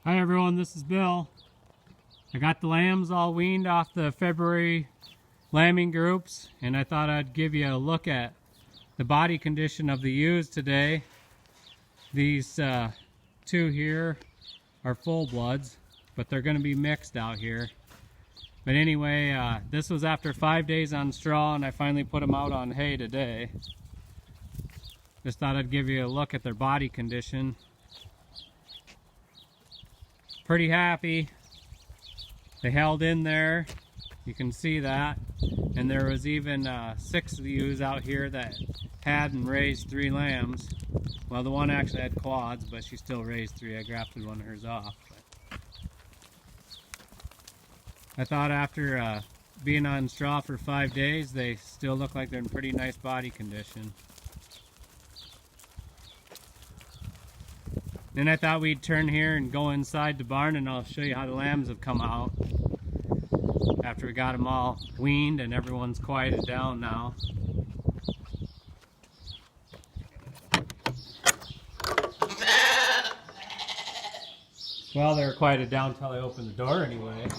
Hi everyone, this is Bill. I got the lambs all weaned off the February lambing groups, and I thought I'd give you a look at the body condition of the ewes today. These two here are full bloods, but they're going to be mixed out here. But anyway, this was after 5 days on straw, and I finally put them out on hay today. Just thought I'd give you a look at their body condition. Pretty happy. They held in there, you can see that, and there was even 6 of the ewes out here that had and raised 3 lambs. Well, the one actually had quads, but she still raised 3. I grafted one of hers off. But I thought after being on straw for 5 days, they still look like they're in pretty nice body condition. Then I thought we'd turn here and go inside the barn, and I'll show you how the lambs have come out after we got them all weaned and everyone's quieted down now. Well, they were quieted down until I opened the door anyway.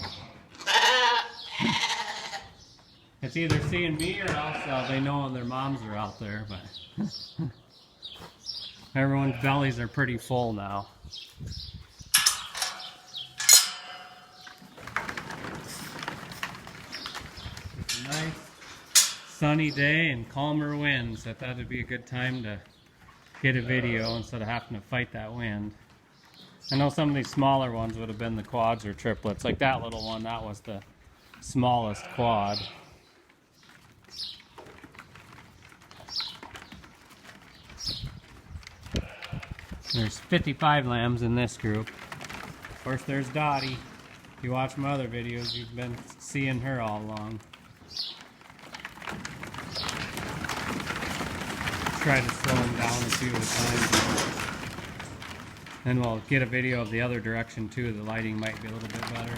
It's either seeing me or else they know their moms are out there, but everyone's bellies are pretty full now. It's a nice sunny day and calmer winds. I thought it'd be a good time to get a video instead of having to fight that wind. I know some of these smaller ones would have been the quads or triplets. Like that little one, that was the smallest quad. There's 55 lambs in this group. Of course, there's Dottie. If you watch my other videos, you've been seeing her all along. Try to slow them down a few at a time. Then we'll get a video of the other direction too. The lighting might be a little bit better.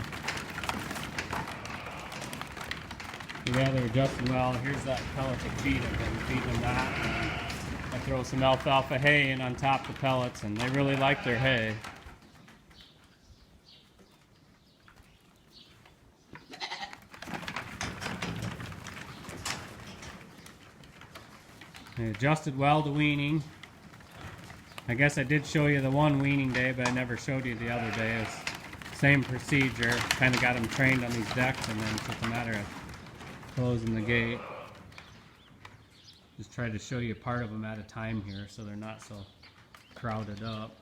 Yeah, they're adjusting well. Here's that pellet to feed. I've been feeding them that. I throw some alfalfa hay in on top of the pellets, and they really like their hay. They adjusted well to weaning. I guess I did show you the one weaning day, but I never showed you the other day. It's same procedure. Kind of got them trained on these decks, and then it's just a matter of closing the gate. Just try to show you part of them at a time here so they're not so crowded up.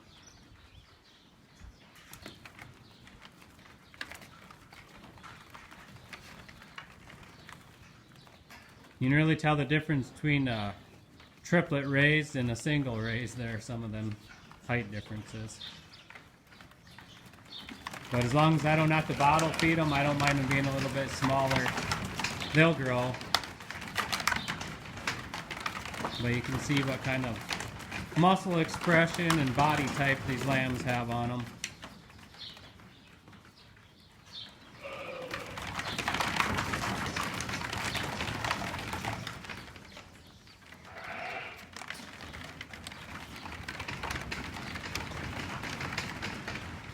You can really tell the difference between a triplet raised and a single raised. There are some of them height differences. But as long as I don't have to bottle feed them, I don't mind them being a little bit smaller. They'll grow. But you can see what kind of muscle expression and body type these lambs have on them.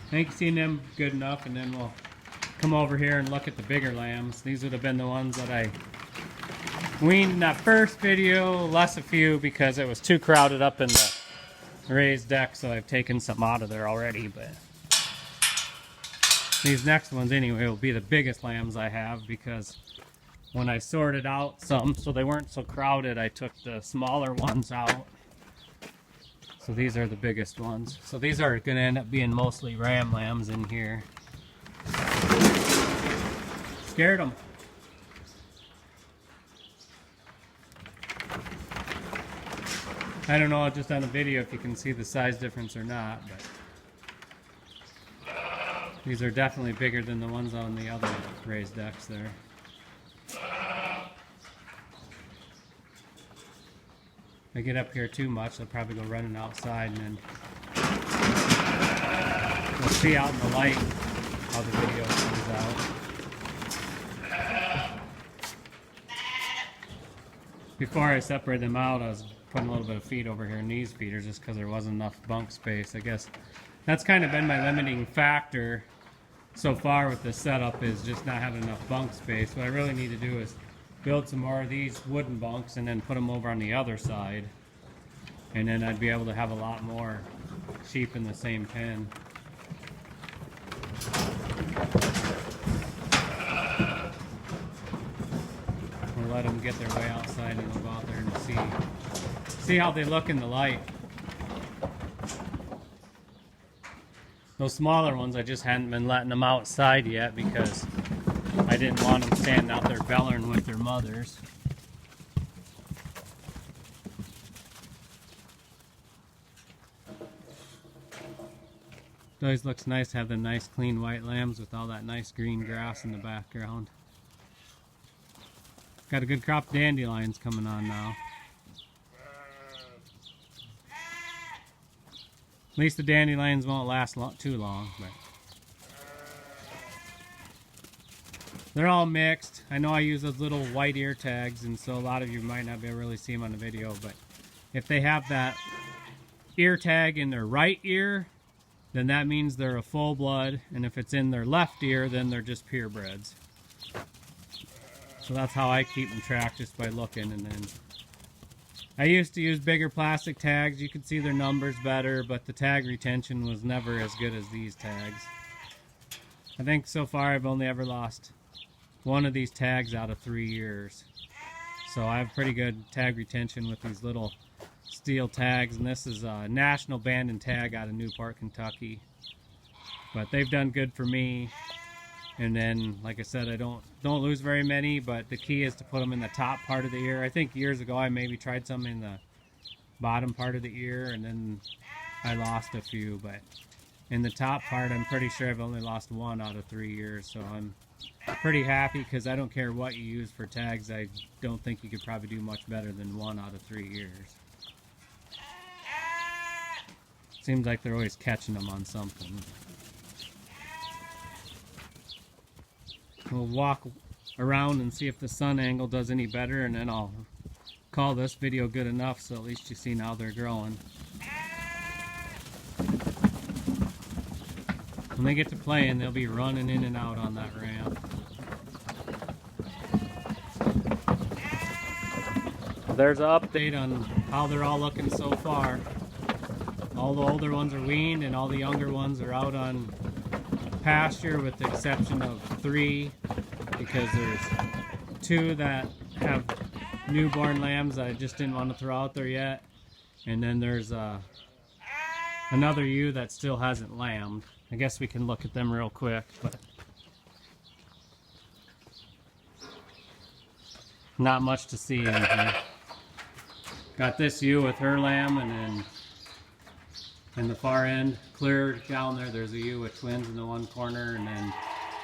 I think you've seen them good enough, and then we'll come over here and look at the bigger lambs. These would have been the ones that I weaned in that first video, less a few because it was too crowded up in the raised deck, so I've taken some out of there already. But these next ones anyway will be the biggest lambs I have, because when I sorted out some so they weren't so crowded, I took the smaller ones out. So these are the biggest ones. So these are going to end up being mostly ram lambs in here. Scared them. I don't know just on the video if you can see the size difference or not, but these are definitely bigger than the ones on the other raised decks there. If I get up here too much, I'll probably go running outside, and then we'll see out in the light how the video comes out. Before I separate them out, I was putting a little bit of feed over here in these feeders just because there wasn't enough bunk space. I guess that's kind of been my limiting factor so far with this setup, is just not having enough bunk space. What I really need to do is build some more of these wooden bunks and then put them over on the other side, and then I'd be able to have a lot more sheep in the same pen. We'll let them get their way outside and we'll go out there and see how they look in the light. Those smaller ones, I just hadn't been letting them outside yet because I didn't want them standing out there bellering with their mothers. It always looks nice to have the nice clean white lambs with all that nice green grass in the background. Got a good crop of dandelions coming on now. At least the dandelions won't last too long. But they're all mixed. I know I use those little white ear tags, and so a lot of you might not be able to really see them on the video, but if they have that ear tag in their right ear, then that means they're a full blood, and if it's in their left ear, then they're just purebreds. So that's how I keep them tracked, just by looking. And then I used to use bigger plastic tags. You could see their numbers better, but the tag retention was never as good as these tags. I think so far I've only ever lost one of these tags out of 3 years. So I have pretty good tag retention with these little steel tags, and this is a National Band and Tag out of Newport, Kentucky. But they've done good for me. And then, like I said, I don't lose very many, but the key is to put them in the top part of the ear. I think years ago I maybe tried some in the bottom part of the ear, and then I lost a few. But in the top part, I'm pretty sure I've only lost 1 out of 3 years. So I'm pretty happy, because I don't care what you use for tags. I don't think you could probably do much better than 1 out of 3 years. Seems like they're always catching them on something. We'll walk around and see if the sun angle does any better, and then I'll call this video good enough, so at least you see now they're growing. When they get to playing, they'll be running in and out on that ramp. There's an update on how they're all looking so far. All the older ones are weaned, and all the younger ones are out on pasture, with the exception of 3, because there's 2 that have newborn lambs that I just didn't want to throw out there yet, and then there's another ewe that still hasn't lambed. I guess we can look at them real quick, but not much to see in here. Got this ewe with her lamb, and then in the far end, clear down there, there's a ewe with twins in the one corner, and then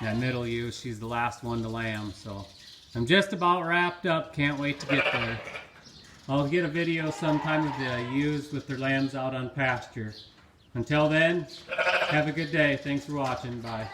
that middle ewe, she's the last one to lamb. So I'm just about wrapped up, can't wait to get there. I'll get a video sometime of the ewes with their lambs out on pasture. Until then, have a good day. Thanks for watching. Bye.